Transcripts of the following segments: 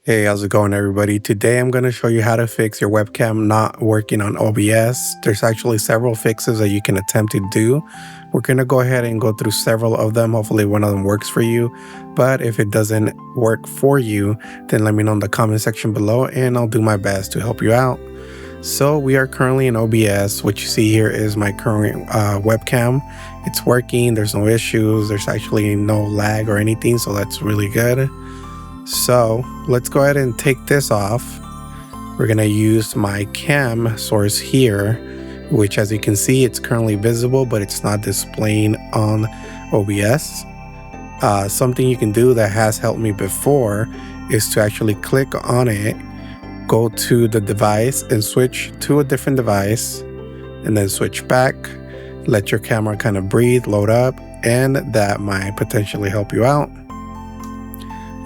Hey, how's it going, everybody? Today I'm going to show you how to fix your webcam not working on OBS. There's actually several fixes that you can attempt to do. We're going to go ahead and go through several of them. Hopefully one of them works for you. But if it doesn't work for you, then let me know in the comment section below and I'll do my best to help you out. So we are currently in OBS. What you see here is my current webcam. It's working. There's no issues. There's actually no lag or anything. So that's really good. So let's go ahead and take this off. We're going to use my cam source here, which as you can see, it's currently visible, but it's not displaying on OBS. Something you can do that has helped me before is to actually click on it, go to the device and switch to a different device, and then switch back, let your camera kind of breathe, load up, and that might potentially help you out.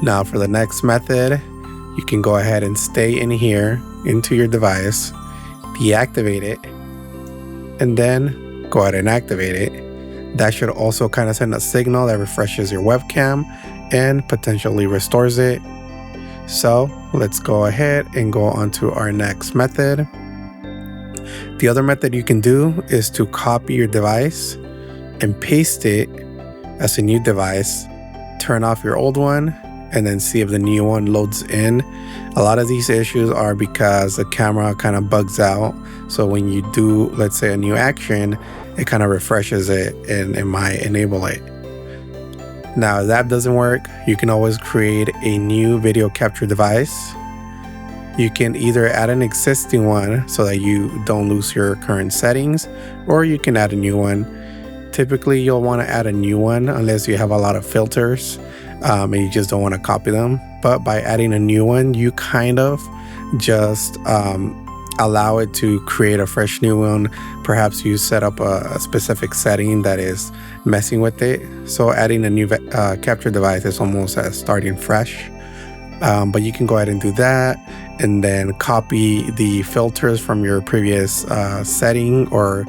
Now for the next method, you can go ahead and stay in here into your device, deactivate it, and then go ahead and activate it. That should also kind of send a signal that refreshes your webcam and potentially restores it. So let's go ahead and go on to our next method. The other method you can do is to copy your device and paste it as a new device, turn off your old one, and then see if the new one loads in. A lot of these issues are because the camera kind of bugs out. So when you do, let's say, a new action, it kind of refreshes it and it might enable it. Now, if that doesn't work, you can always create a new video capture device. You can either add an existing one so that you don't lose your current settings, or you can add a new one. Typically, you'll want to add a new one unless you have a lot of filters. And you just don't want to copy them. But by adding a new one, you kind of just allow it to create a fresh new one. Perhaps you set up a specific setting that is messing with it. So adding a new capture device is almost as starting fresh. But you can go ahead and do that and then copy the filters from your previous setting or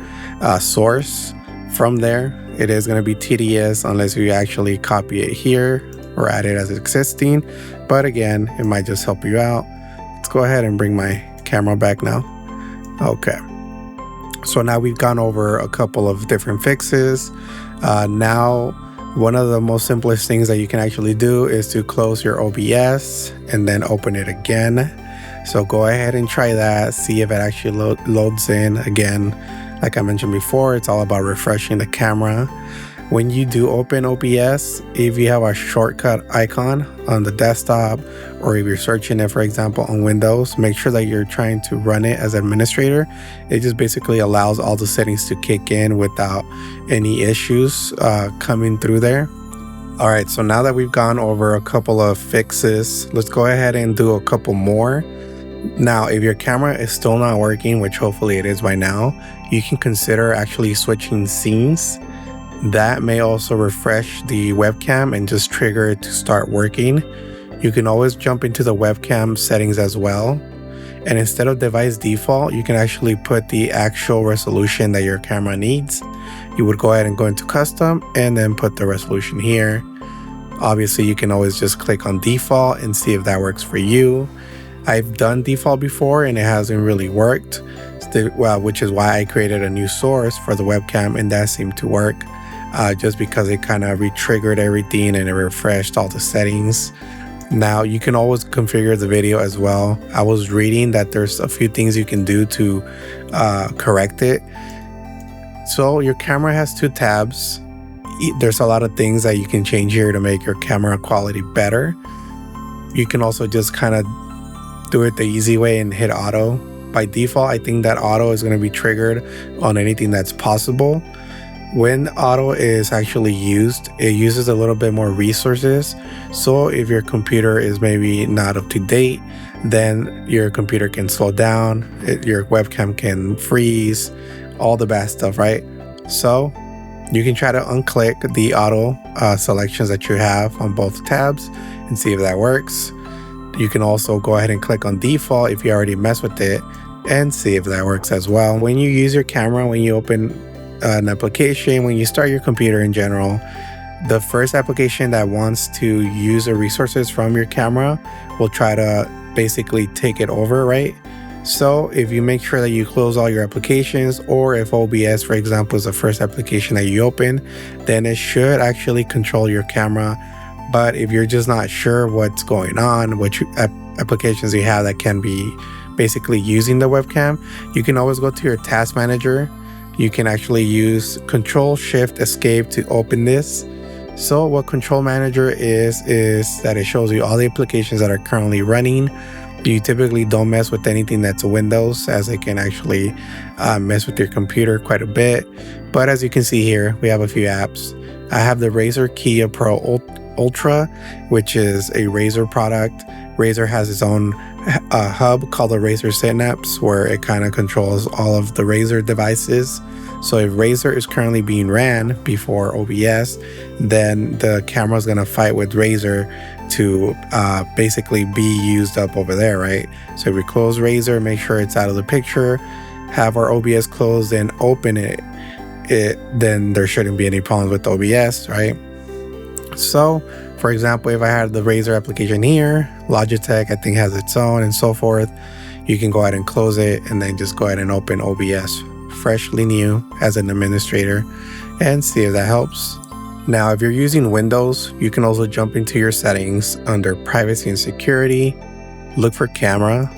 source from there. It is going to be tedious unless you actually copy it here or add it as existing, but again, it might just help you out. Let's go ahead and bring my camera back now. Okay, so now we've gone over a couple of different fixes. Now, one of the most simplest things that you can actually do is to close your OBS and then open it again. So go ahead and try that, see if it actually loads in. Again, like I mentioned before, it's all about refreshing the camera. When you do open OBS, if you have a shortcut icon on the desktop, or if you're searching it, for example, on Windows, make sure that you're trying to run it as administrator. It just basically allows all the settings to kick in without any issues coming through there. All right, so now that we've gone over a couple of fixes, let's go ahead and do a couple more. Now, if your camera is still not working, which hopefully it is by now, you can consider actually switching scenes. That may also refresh the webcam and just trigger it to start working. You can always jump into the webcam settings as well. And instead of device default, you can actually put the actual resolution that your camera needs. You would go ahead and go into custom and then put the resolution here. Obviously, you can always just click on default and see if that works for you. I've done default before and it hasn't really worked, which is why I created a new source for the webcam, and that seemed to work. Just because it kind of re-triggered everything and it refreshed all the settings. Now you can always configure the video as well. I was reading that there's a few things you can do to correct it. So your camera has two tabs. There's a lot of things that you can change here to make your camera quality better. You can also just kind of do it the easy way and hit auto. By default, I think that auto is going to be triggered on anything that's possible. When auto is actually used, it uses a little bit more resources. So if your computer is maybe not up to date, then your computer can slow down, your webcam can freeze, all the bad stuff, right? So you can try to unclick the auto selections that you have on both tabs and see if that works. You can also go ahead and click on default if you already messed with it and see if that works as well. When you use your camera, when you open an application, when you start your computer in general, The first application that wants to use the resources from your camera will try to basically take it over, right? So if you make sure that you close all your applications, or if OBS, for example, is the first application that you open, then it should actually control your camera. But if you're just not sure what's going on, which applications you have that can be basically using the webcam, you can always go to your task manager. You can actually use Control-Shift-Escape to open this. So what Control Manager is that it shows you all the applications that are currently running. You typically don't mess with anything that's Windows, as it can actually mess with your computer quite a bit. But as you can see here, we have a few apps. I have the Razer Kia Pro Ultra, which is a Razer product. Razer has its own hub called the Razer Synapse, where it kind of controls all of the Razer devices. So if Razer is currently being ran before OBS, then the camera is going to fight with Razer to basically be used up over there, right? So if we close Razer, make sure it's out of the picture, have our OBS closed and open it, then there shouldn't be any problems with OBS, right? So for example, if I had the Razer application here, Logitech I think has its own and so forth, you can go ahead and close it and then just go ahead and open OBS freshly new as an administrator and see if that helps. Now, if you're using Windows, you can also jump into your settings under privacy and security, look for camera.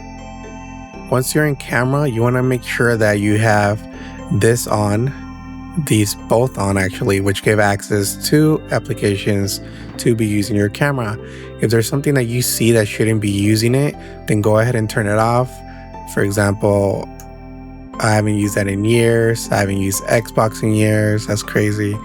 Once you're in camera, you want to make sure that you have this on, these both on actually, which give access to applications to be using your camera. If there's something that you see that shouldn't be using it, then go ahead and turn it off. For example, I haven't used that in years. I haven't used Xbox in years. That's crazy.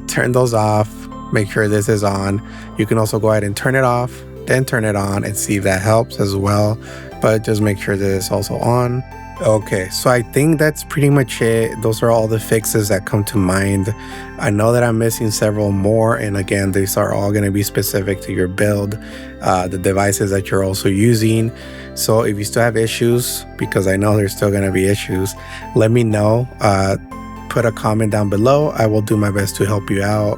Turn those off. Make sure this is on. You can also go ahead and turn it off, then turn it on and see if that helps as well. But just make sure that it's also on. Okay, so I think that's pretty much it. Those are all the fixes that come to mind. I know that I'm missing several more, and again, these are all going to be specific to your build, the devices that you're also using. So if you still have issues, because I know there's still going to be issues, let me know. Put a comment down below. I will do my best to help you out.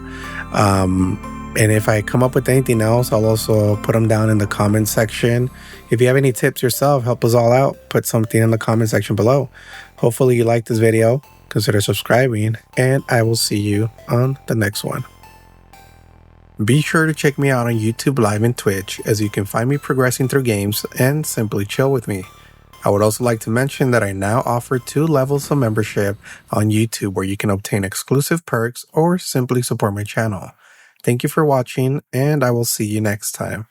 And if I come up with anything else, I'll also put them down in the comment section. If you have any tips yourself, help us all out, put something in the comment section below. Hopefully you liked this video, consider subscribing, and I will see you on the next one. Be sure to check me out on YouTube Live and Twitch, as you can find me progressing through games and simply chill with me. I would also like to mention that I now offer 2 levels of membership on YouTube where you can obtain exclusive perks or simply support my channel. Thank you for watching, and I will see you next time.